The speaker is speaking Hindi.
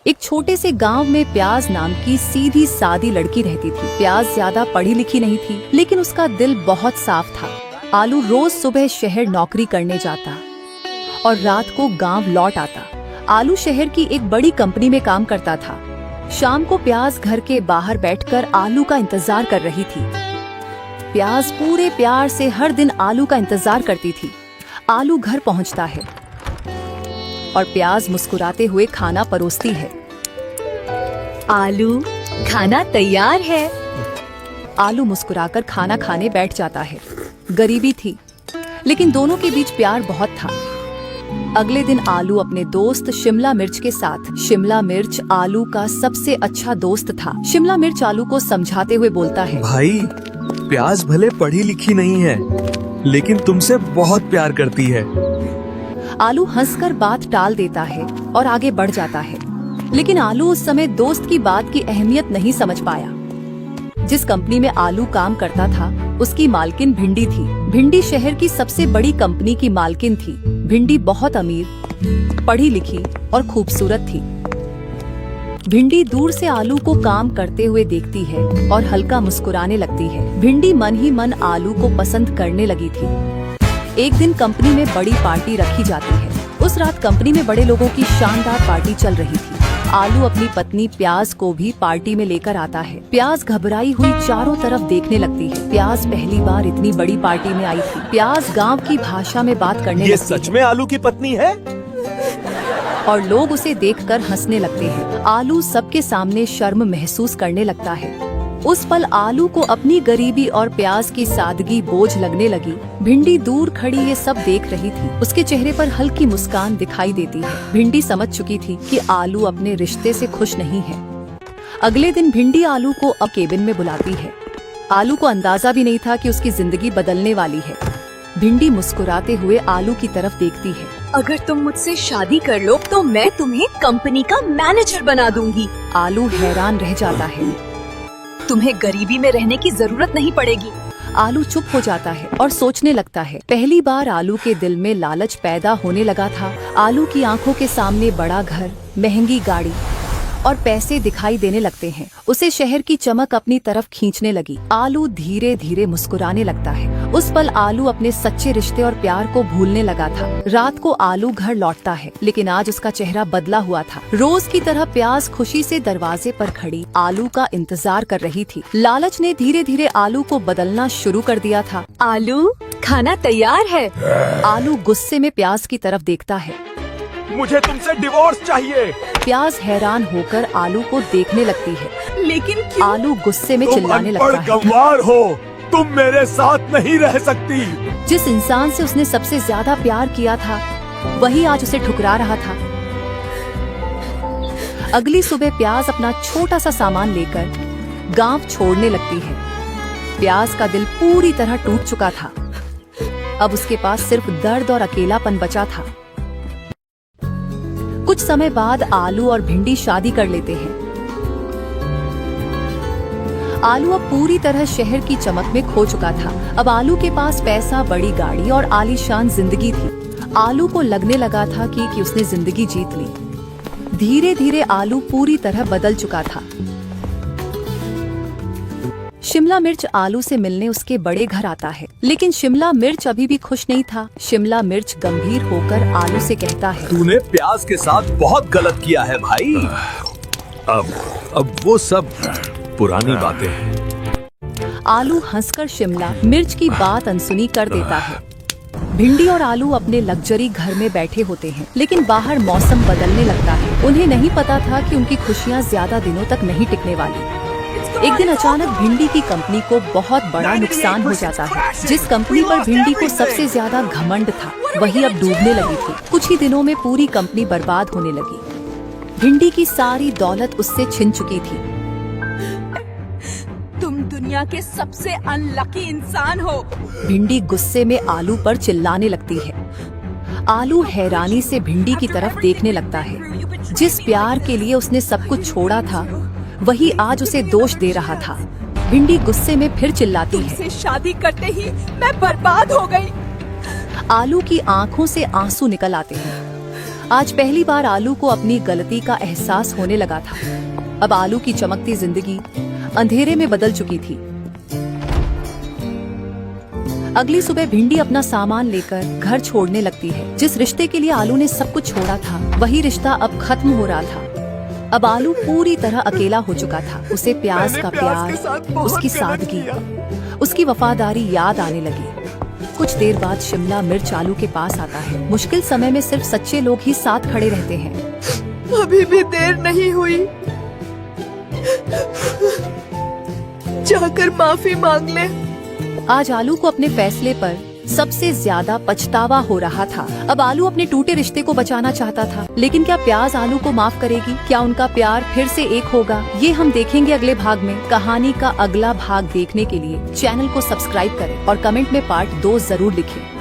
एक छोटे से गांव में प्याज नाम की सीधी सादी लड़की रहती थी। प्याज ज्यादा पढ़ी लिखी नहीं थी, लेकिन उसका दिल बहुत साफ था। आलू रोज सुबह शहर नौकरी करने जाता और रात को गांव लौट आता। आलू शहर की एक बड़ी कंपनी में काम करता था। शाम को प्याज घर के बाहर बैठकर आलू का इंतजार कर रही थी। प्याज पूरे प्यार से हर दिन आलू का इंतजार करती थी। आलू घर पहुंचता है और प्याज मुस्कुराते हुए खाना परोसती है। आलू, खाना तैयार है। आलू मुस्कुराकर खाना खाने बैठ जाता है। गरीबी थी, लेकिन दोनों के बीच प्यार बहुत था। अगले दिन आलू अपने दोस्त शिमला मिर्च के साथ। शिमला मिर्च आलू का सबसे अच्छा दोस्त था। शिमला मिर्च आलू को समझाते हुए बोलता है, भाई, प्याज भले पढ़ी लिखी नहीं है, लेकिन तुमसे बहुत प्यार करती है। आलू हंसकर बात टाल देता है और आगे बढ़ जाता है। लेकिन आलू उस समय दोस्त की बात की अहमियत नहीं समझ पाया। जिस कंपनी में आलू काम करता था, उसकी मालकिन भिंडी थी। भिंडी शहर की सबसे बड़ी कंपनी की मालकिन थी। भिंडी बहुत अमीर, पढ़ी लिखी और खूबसूरत थी। भिंडी दूर से आलू को काम करते हुए देखती है और हल्का मुस्कुराने लगती है। भिंडी मन ही मन आलू को पसंद करने लगी थी। एक दिन कंपनी में बड़ी पार्टी रखी जाती है। उस रात कंपनी में बड़े लोगों की शानदार पार्टी चल रही थी। आलू अपनी पत्नी प्याज को भी पार्टी में लेकर आता है। प्याज घबराई हुई चारों तरफ देखने लगती है। प्याज पहली बार इतनी बड़ी पार्टी में आई थी। प्याज गांव की भाषा में बात करने ये लगती सच में आलू की पत्नी है? और लोग उसे देखकर हंसने लगते हैं। आलू सबके सामने शर्म महसूस करने लगता है। उस पल आलू को अपनी गरीबी और प्याज की सादगी बोझ लगने लगी। भिंडी दूर खड़ी ये सब देख रही थी। उसके चेहरे पर हल्की मुस्कान दिखाई देती है। भिंडी समझ चुकी थी कि आलू अपने रिश्ते से खुश नहीं है। अगले दिन भिंडी आलू को अब केबिन में बुलाती है। आलू को अंदाजा भी नहीं था कि उसकी जिंदगी बदलने वाली है। भिंडी मुस्कुराते हुए आलू की तरफ देखती है। अगर तुम मुझसे शादी कर लो तो मैं तुम्हें कंपनी का मैनेजर बना दूंगी। आलू हैरान रह जाता है। तुम्हें गरीबी में रहने की जरूरत नहीं पड़ेगी। आलू चुप हो जाता है और सोचने लगता है। पहली बार आलू के दिल में लालच पैदा होने लगा था। आलू की आंखों के सामने बड़ा घर, महंगी गाड़ी और पैसे दिखाई देने लगते हैं। उसे शहर की चमक अपनी तरफ खींचने लगी। आलू धीरे धीरे मुस्कुराने लगता है। उस पल आलू अपने सच्चे रिश्ते और प्यार को भूलने लगा था। रात को आलू घर लौटता है, लेकिन आज उसका चेहरा बदला हुआ था। रोज की तरह प्याज खुशी से दरवाजे पर खड़ी आलू का इंतजार कर रही थी। लालच ने धीरे धीरे आलू को बदलना शुरू कर दिया था। आलू, खाना तैयार है। आलू गुस्से में प्याज की तरफ देखता है। मुझे तुमसे डिवोर्स चाहिए। प्याज हैरान होकर आलू को देखने लगती है। लेकिन क्यों? आलू गुस्से में तुम चिल्लाने लगता अनपढ़ है। गंवार हो, तुम मेरे साथ नहीं रह सकती। जिस इंसान से उसने सबसे ज्यादा प्यार किया था, वही आज उसे ठुकरा रहा था। अगली सुबह प्याज अपना छोटा सा सामान लेकर गांव छोड़ने लगती है। प्याज का दिल पूरी तरह टूट चुका था। अब उसके पास सिर्फ दर्द और अकेलापन बचा था। कुछ समय बाद आलू और भिंडी शादी कर लेते हैं। आलू अब पूरी तरह शहर की चमक में खो चुका था। अब आलू के पास पैसा, बड़ी गाड़ी और आलीशान जिंदगी थी। आलू को लगने लगा था कि उसने जिंदगी जीत ली। धीरे धीरे आलू पूरी तरह बदल चुका था। शिमला मिर्च आलू से मिलने उसके बड़े घर आता है, लेकिन शिमला मिर्च अभी भी खुश नहीं था। शिमला मिर्च गंभीर होकर आलू से कहता है, तूने प्याज के साथ बहुत गलत किया है भाई। अब वो सब पुरानी बातें हैं। आलू हंसकर शिमला मिर्च की बात अनसुनी कर देता है। भिंडी और आलू अपने लग्जरी घर में बैठे होते हैं, लेकिन बाहर मौसम बदलने लगता है। उन्हें नहीं पता था कि उनकी खुशियाँ ज्यादा दिनों तक नहीं टिकने वाली। एक दिन अचानक भिंडी की कंपनी को बहुत बड़ा नुकसान हो जाता है। जिस कंपनी पर भिंडी को सबसे ज्यादा घमंड था, वही अब डूबने लगी थी। कुछ ही दिनों में पूरी कंपनी बर्बाद होने लगी। भिंडी की सारी दौलत उससे छिन चुकी थी। तुम दुनिया के सबसे अनलकी इंसान हो। भिंडी गुस्से में आलू पर चिल्लाने लगती है। आलू हैरानी से भिंडी की तरफ देखने लगता है। जिस प्यार के लिए उसने सब कुछ छोड़ा था, वही आज उसे दोष दे रहा था। भिंडी गुस्से में फिर चिल्लाती है, तुमसे शादी करते ही मैं बर्बाद हो गई। आलू की आंखों से आंसू निकल आते हैं। आज पहली बार आलू को अपनी गलती का एहसास होने लगा था। अब आलू की चमकती जिंदगी अंधेरे में बदल चुकी थी। अगली सुबह भिंडी अपना सामान लेकर घर छोड़ने लगती है। जिस रिश्ते के लिए आलू ने सब कुछ छोड़ा था, वही रिश्ता अब खत्म हो रहा था। अब आलू पूरी तरह अकेला हो चुका था। उसे प्याज का प्यार, उसकी सादगी, उसकी वफादारी याद आने लगी। कुछ देर बाद शिमला मिर्च आलू के पास आता है। मुश्किल समय में सिर्फ सच्चे लोग ही साथ खड़े रहते हैं। अभी भी देर नहीं हुई, जाकर माफी मांग ले। आज आलू को अपने फैसले पर सबसे ज्यादा पछतावा हो रहा था। अब आलू अपने टूटे रिश्ते को बचाना चाहता था, लेकिन क्या प्याज आलू को माफ करेगी? क्या उनका प्यार फिर से एक होगा? ये हम देखेंगे अगले भाग में। कहानी का अगला भाग देखने के लिए चैनल को सब्सक्राइब करें और कमेंट में पार्ट 2 जरूर लिखें।